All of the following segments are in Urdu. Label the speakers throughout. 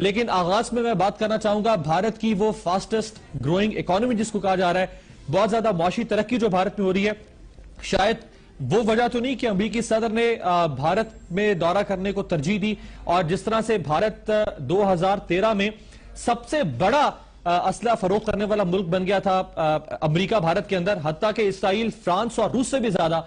Speaker 1: لیکن آغاز میں بات کرنا چاہوں گا بھارت کی وہ فاسٹسٹ گروئنگ اکانومی جس کو کہا جا رہا ہے، بہت زیادہ معاشی ترقی جو بھارت میں ہو رہی ہے، شاید وہ وجہ تو نہیں کہ امریکی صدر نے بھارت میں دورہ کرنے کو ترجیح دی، اور جس طرح سے بھارت 2013 میں سب سے بڑا اسلحہ فروخت کرنے والا ملک بن گیا تھا امریکہ بھارت کے اندر، حتیٰ کہ اسرائیل، فرانس اور روس سے بھی زیادہ،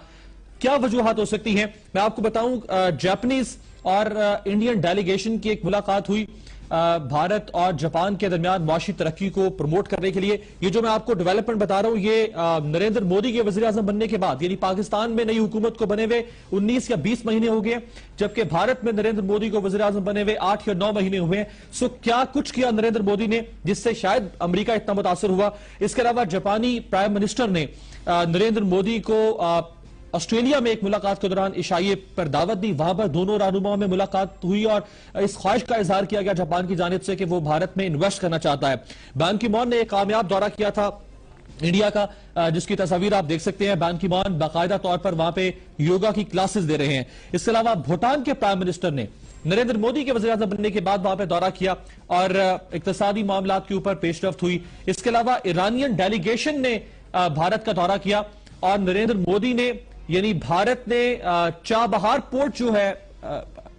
Speaker 1: کیا وجوہات ہو سکتی ہیں؟ میں آپ کو بتاؤں جاپنیز اور انڈین ڈیلیگیشن کی ایک ملاقات ہوئی بھارت اور جاپان کے درمیان معاشی ترقی کو پروموٹ کرنے کے لیے۔ یہ جو میں آپ کو ڈیولپمنٹ بتا رہا ہوں، یہ نریندر مودی کے وزیر اعظم بننے کے بعد، یعنی پاکستان میں نئی حکومت کو بنے ہوئے 19 یا 20 مہینے ہو گئے، جبکہ بھارت میں نریندر مودی کو وزیر اعظم بنے ہوئے 8 یا 9 مہینے ہوئے ہیں۔ کیا کچھ کیا نریندر مودی نے جس سے شاید امریکہ اتنا متاثر ہوا؟ اس کے علاوہ جاپانی پرائم منسٹر نے نریندر مودی کو آسٹریلیا میں ایک ملاقات کے دوران عشائیے پر دعوت دی، وہاں پر دونوں رہنماؤں میں ملاقات ہوئی اور اس خواہش کا اظہار کیا گیا جاپان کی جانب سے کہ وہ بھارت میں انویسٹ کرنا چاہتا ہے۔ بان کی مون نے ایک کامیاب دورہ کیا تھا انڈیا کا، جس کی تصاویر آپ دیکھ سکتے ہیں۔ بان کی مون باقاعدہ طور پر وہاں پہ یوگا کی کلاسز دے رہے ہیں۔ اس کے علاوہ بھوٹان کے پرائم منسٹر نے نریندر مودی کے وزیر اعظم بننے کے بعد وہاں پہ دورہ کیا اور اقتصادی معاملات کے اوپر پیش رفت ہوئی۔ اس کے علاوہ ایرانین ڈیلیگیشن نے بھارت کا دورہ کیا اور نریندر مودی نے، یعنی بھارت نے چابہار پورٹ جو ہے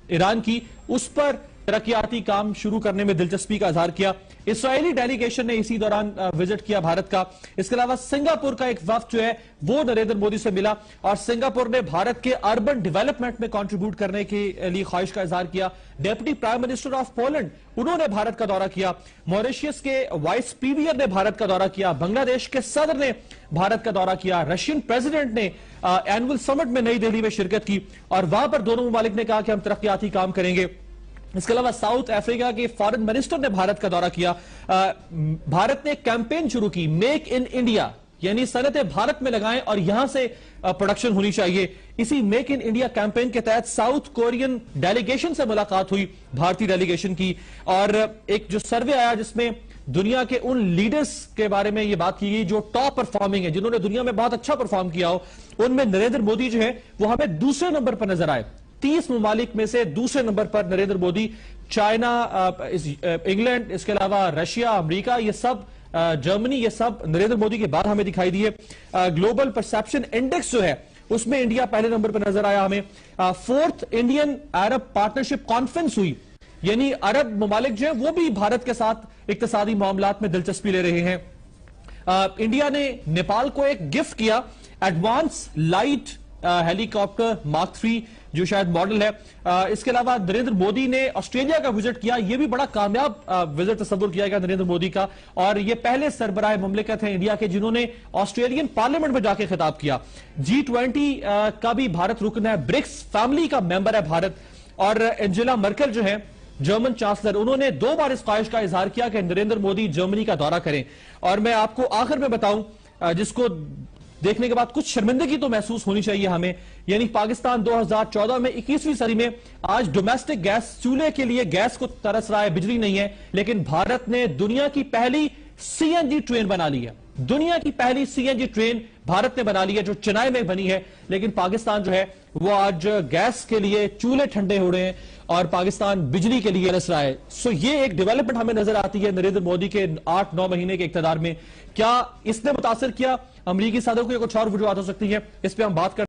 Speaker 1: ایران کی، اس پر ترقیاتی کام شروع کرنے میں دلچسپی کا اظہار کیا۔ اسرائیلی ڈیلیگیشن نے اسی دوران وزٹ کیا بھارت کا۔ اس کے علاوہ سنگاپور کا ایک وفد جو ہے وہ نریندر مودی سے ملا اور سنگاپور نے بھارت کے اربن ڈیولپمنٹ میں کنٹریبیوٹ کرنے کے لیے خواہش کا اظہار کیا۔ Deputy prime minister of Poland انہوں نے بھارت کا دورہ کیا۔ موریشیس کے وائس پریمیئر نے بھارت کا دورہ کیا۔ بنگلہ دیش کے صدر نے بھارت کا دورہ کیا۔ رشین پریزیڈنٹ نے اینول سمٹ میں نئی دہلی میں شرکت کی اور وہاں پر دونوں ممالک نے کہا کہ ہم ترقیاتی کام کریں گے۔ اس کے علاوہ ساؤتھ افریقہ کے فارن منسٹر نے بھارت کا دورہ کیا۔ بھارت نے کیمپین شروع کی میک ان انڈیا، یعنی صنعتیں بھارت میں لگائیں اور یہاں سے پروڈکشن ہونی چاہیے۔ اسی میک ان انڈیا کیمپین کے تحت ساؤتھ کورین ڈیلیگیشن سے ملاقات ہوئی بھارتی ڈیلیگیشن کی، اور ایک جو سروے آیا جس میں دنیا کے ان لیڈرز کے بارے میں یہ بات کی گئی جو ٹاپ پرفارمنگ ہے، جنہوں نے دنیا میں بہت اچھا پرفارم کیا ہو، ان میں نریندر مودی جو ہے وہ ہمیں دوسرے نمبر پر نظر آئے۔ 30 ممالک میں سے دوسرے نمبر پر نریندر مودی، چائنا، انگلینڈ، اس کے علاوہ رشیا، امریکہ، یہ سب، جرمنی، یہ سب نریندر مودی کے بعد ہمیں دکھائی دیے۔ گلوبل پرسپشن انڈیکس جو ہے اس میں انڈیا پہلے نمبر پر نظر آیا ہمیں۔ 4th انڈین عرب پارٹنرشپ کانفرنس ہوئی، یعنی عرب ممالک جو ہیں وہ بھی بھارت کے ساتھ اقتصادی معاملات میں دلچسپی لے رہے ہیں۔ انڈیا نے نیپال کو ایک گفٹ کیا، ایڈوانس لائٹ ہیلی کاپٹر مارک 3 جو شاید ماڈل ہے۔ اس کے علاوہ نریندر مودی نے آسٹریلیا کا وزٹ کیا، یہ بھی بڑا کامیاب وزٹ تصور کیا گیا نریندر مودی کا، اور یہ پہلے سربراہ مملکت ہیں انڈیا کے جنہوں نے آسٹریلین پارلیمنٹ میں جا کے خطاب کیا۔ G20 کا بھی بھارت رکن ہے، برکس فیملی کا ممبر ہے بھارت، اور انجیلا مرکل جو ہے جرمن چانسلر، انہوں نے 2 بار اس خواہش کا اظہار کیا کہ نریندر مودی جرمنی کا دورہ کریں۔ اور میں آپ کو آخر میں بتاؤں جس کو دیکھنے کے بعد کچھ شرمندگی تو محسوس ہونی چاہیے ہمیں، یعنی پاکستان 2014 میں 21ویں صدی میں آج ڈومیسٹک گیس چولہے کے لیے گیس کو ترس رہا ہے، بجلی نہیں ہے، لیکن بھارت نے دنیا کی پہلی CNG ٹرین بنا لی ہے۔ دنیا کی پہلی CNG ٹرین بھارت نے بنا لی ہے جو چنائی میں بنی ہے، لیکن پاکستان جو ہے وہ آج گیس کے لیے چولہے ٹھنڈے ہو رہے ہیں اور پاکستان بجلی کے لیے رس رہا ہے۔ یہ ایک ڈیولپمنٹ ہمیں نظر آتی ہے نریندر مودی کے 8-9 مہینے کے اقتدار میں۔ کیا اس نے متاثر کیا امریکی صدر کو، یا کچھ اور وجوہات ہو سکتی ہیں؟ اس پہ ہم بات کرتے ہیں۔